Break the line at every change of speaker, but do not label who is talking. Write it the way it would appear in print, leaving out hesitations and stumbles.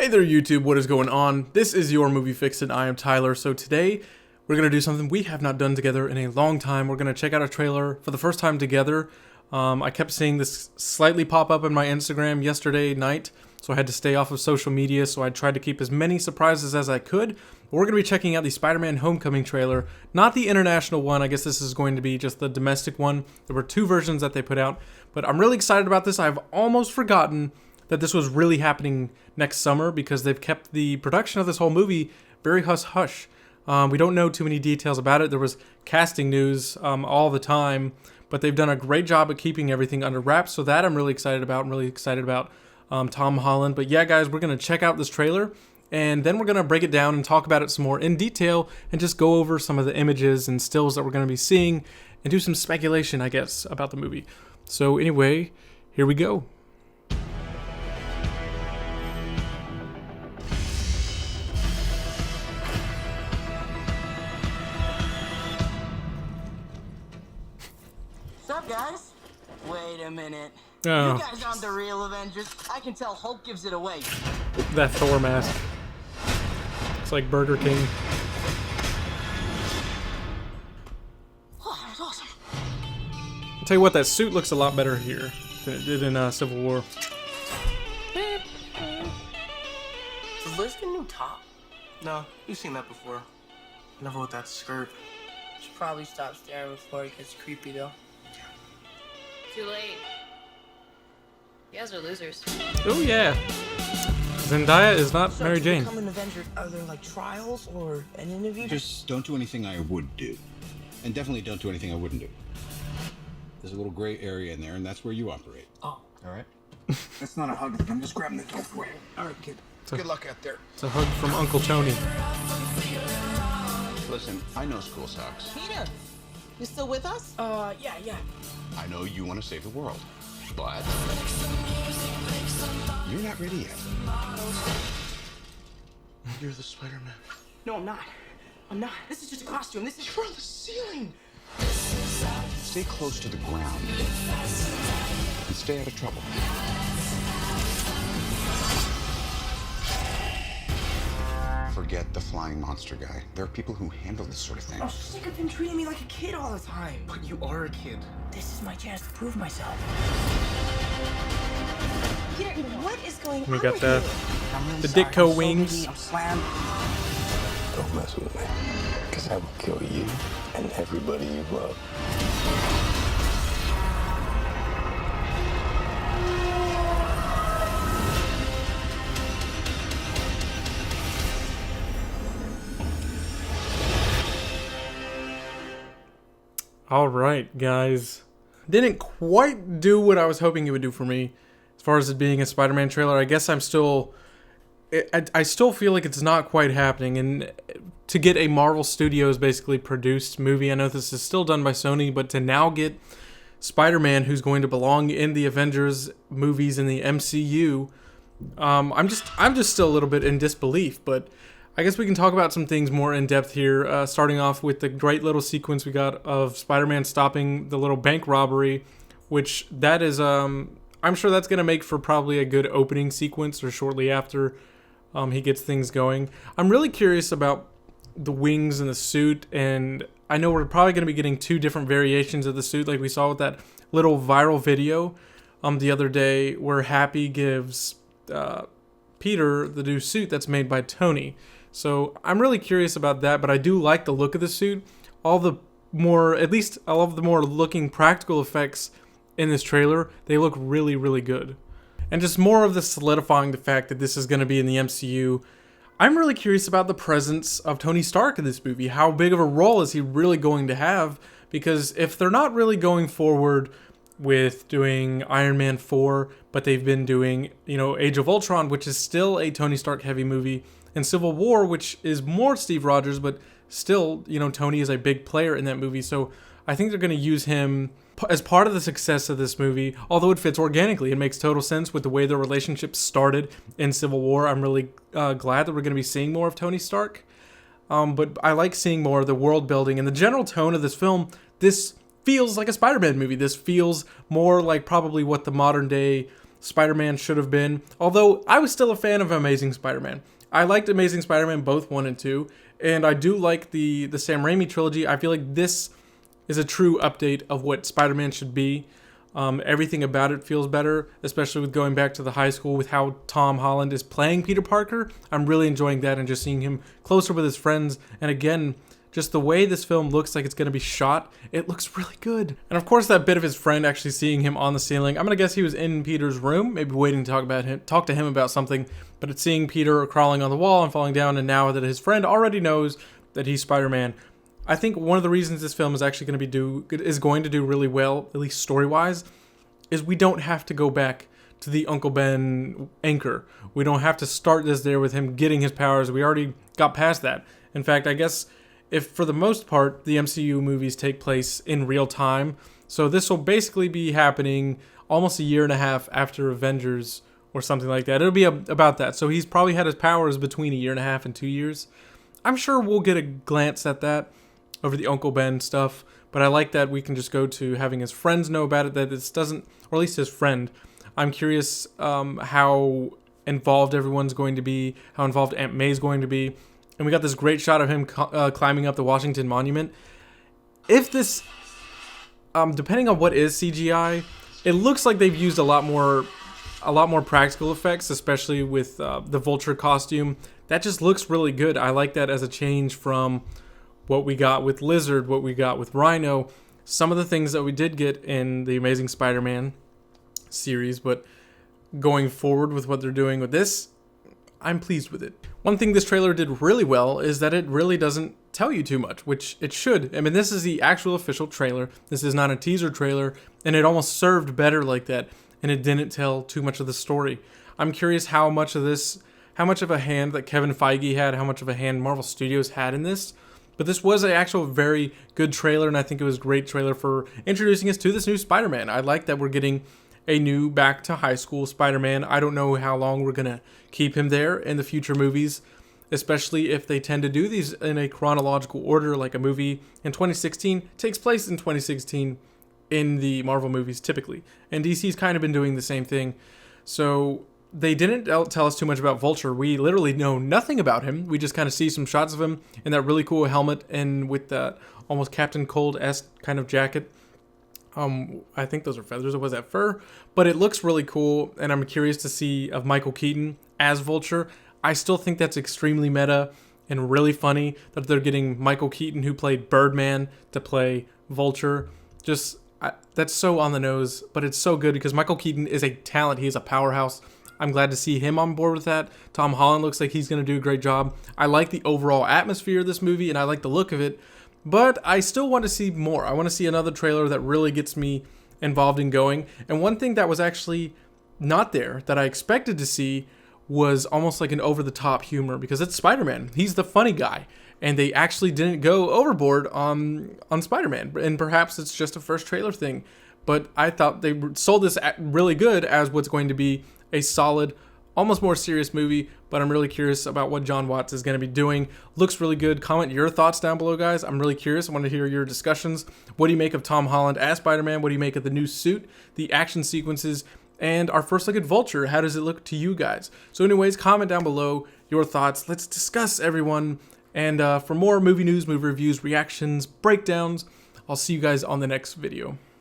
Hey there YouTube, what is going on? This is your Movie Fix and I am Tyler. So today we're going to do something we have not done together in a long time. We're going to check out a trailer for the first time together. I kept seeing this slightly pop up in my Instagram yesterday night, so I had to stay off of social media, so I tried to keep as many surprises as I could. We're going to be checking out the Spider-Man Homecoming trailer, not the international one. I guess this is going to be just the domestic one. There were two versions that they put out, but I'm really excited about this. I've almost forgotten that this was really happening next summer because they've kept the production of this whole movie very hush-hush. We don't know too many details about it. There was casting news all the time, but they've done a great job at keeping everything under wraps, so that I'm really excited about. I'm really excited about Tom Holland. But yeah, guys, we're going to check out this trailer, and then we're going to break it down and talk about it some more in detail and just go over some of the images and stills that we're going to be seeing and do some speculation, I guess, about the movie. So anyway, here we go.
What's up, guys? Wait a minute.
Oh.
You guys aren't the real Avengers. I can tell Hulk gives it away.
That Thor mask. It's like Burger King.
Oh, that was awesome.
I'll tell you what, that suit looks a lot better here than it did in Civil War.
Does Liz get a new top?
No, you've seen that before. Never with that skirt.
Should probably stop staring before it gets creepy, though.
Too late. You guys are losers.
Oh yeah. Zendaya is not Mary
To
Jane.
become an Avenger, are there like trials or an interview?
Just don't do anything I would do. And definitely don't do anything I wouldn't do. There's a little gray area in there, and that's where you operate.
Oh.
All right?
That's not a hug. I'm just grabbing the door for you. All right, kid. Good luck out there.
It's a hug from Uncle Tony.
Listen, I know school sucks.
Peter, you still with us? Yeah.
I know you want to save the world. But you're not ready yet.
You're the Spider-Man.
No, I'm not. I'm not. This is just a costume. This is
You're on the ceiling.
Stay close to the ground. And stay out of trouble. Forget the flying monster guy. There are people who handle this sort of thing.
I'm sick of him treating me like a kid all the time.
But you are a kid.
This is my chance to prove myself.
Peter, what is going
We
on
got
with
the
you?
I'm really
The
sorry.
Ditko
I'm so
wings.
busy. I'm slammed.
Don't mess with me, because I will kill you and everybody you love.
All right, guys. Didn't quite do what I was hoping it would do for me as far as it being a Spider-Man trailer. I guess I'm still... I still feel like it's not quite happening. And to get a Marvel Studios basically produced movie, I know this is still done by Sony, but to now get Spider-Man, who's going to belong in the Avengers movies in the MCU, I'm just still a little bit in disbelief. But I guess we can talk about some things more in depth here, starting off with the great little sequence we got of Spider-Man stopping the little bank robbery, which that is, I'm sure that's going to make for probably a good opening sequence or shortly after he gets things going. I'm really curious about the wings and the suit, and I know we're probably going to be getting two different variations of the suit like we saw with that little viral video the other day where Happy gives Peter the new suit that's made by Tony. So I'm really curious about that, but I do like the look of the suit. All the more looking practical effects in this trailer, they look really, really good. And just more of the solidifying the fact that this is going to be in the MCU. I'm really curious about the presence of Tony Stark in this movie. How big of a role is he really going to have? Because if they're not really going forward with doing Iron Man 4, but they've been doing, Age of Ultron, which is still a Tony Stark heavy movie, and Civil War, which is more Steve Rogers, but still, Tony is a big player in that movie. So I think they're going to use him as part of the success of this movie, although it fits organically. It makes total sense with the way their relationship started in Civil War. I'm really glad that we're going to be seeing more of Tony Stark. But I like seeing more of the world building and the general tone of this film. This feels like a Spider-Man movie. This feels more like probably what the modern day Spider-Man should have been. Although I was still a fan of Amazing Spider-Man. I liked Amazing Spider-Man both 1 and 2, and I do like the Sam Raimi trilogy. I feel like this is a true update of what Spider-Man should be. Everything about it feels better, especially with going back to the high school with how Tom Holland is playing Peter Parker. I'm really enjoying that and just seeing him closer with his friends. And again, just the way this film looks like it's going to be shot, it looks really good. And of course, that bit of his friend actually seeing him on the ceiling. I'm going to guess he was in Peter's room, maybe waiting to talk to him about something. But it's seeing Peter crawling on the wall and falling down, and now that his friend already knows that he's Spider-Man. I think one of the reasons this film is actually going to do really well, at least story-wise, is we don't have to go back to the Uncle Ben anchor. We don't have to start this there with him getting his powers. We already got past that. In fact, I guess if for the most part the MCU movies take place in real time, so this will basically be happening almost a year and a half after Avengers or something like that. It'll be about that. So he's probably had his powers between a year and a half and 2 years. I'm sure we'll get a glance at that over the Uncle Ben stuff, but I like that we can just go to having his friends know about it, that this doesn't, or at least his friend. I'm curious how involved everyone's going to be, how involved Aunt May's going to be. And we got this great shot of him climbing up the Washington Monument. If this, depending on what is CGI, it looks like they've used a lot more practical effects, especially with the Vulture costume. That just looks really good. I like that as a change from what we got with Lizard, what we got with Rhino, some of the things that we did get in the Amazing Spider-Man series, but going forward with what they're doing with this, I'm pleased with it. One thing this trailer did really well is that it really doesn't tell you too much, which it should. I mean, this is the actual official trailer. This is not a teaser trailer, and it almost served better like that, and it didn't tell too much of the story. I'm curious how much of a hand that Kevin Feige had, how much of a hand Marvel Studios had in this. But this was an actual very good trailer, and I think it was a great trailer for introducing us to this new Spider-Man. I like that we're getting a new back to high school Spider-Man. I don't know how long we're going to keep him there in the future movies, especially if they tend to do these in a chronological order, like a movie in 2016 takes place in 2016 in the Marvel movies typically. And DC's kind of been doing the same thing. So they didn't tell us too much about Vulture. We literally know nothing about him. We just kind of see some shots of him in that really cool helmet and with that almost Captain Cold-esque kind of jacket. I think those are feathers, or was that fur? But it looks really cool, and I'm curious to see of Michael Keaton as Vulture. I still think that's extremely meta and really funny that they're getting Michael Keaton, who played Birdman, to play Vulture. That's so on the nose, but it's so good because Michael Keaton is a talent. He is a powerhouse. I'm glad to see him on board with that. Tom Holland looks like he's going to do a great job. I like the overall atmosphere of this movie, and I like the look of it, but I still want to see more. I want to see another trailer that really gets me involved in going. And one thing that was actually not there that I expected to see was almost like an over-the-top humor, because it's Spider-Man. He's the funny guy, and they actually didn't go overboard on Spider-Man. And perhaps it's just a first trailer thing, but I thought they sold this really good as what's going to be a solid, almost more serious movie. But I'm really curious about what John Watts is going to be doing. Looks really good. Comment your thoughts down below, guys. I'm really curious. I want to hear your discussions. What do you make of Tom Holland as Spider-Man? What do you make of the new suit, the action sequences, and our first look at Vulture? How does it look to you guys? So anyways, comment down below your thoughts. Let's discuss, everyone. And for more movie news, movie reviews, reactions, breakdowns, I'll see you guys on the next video.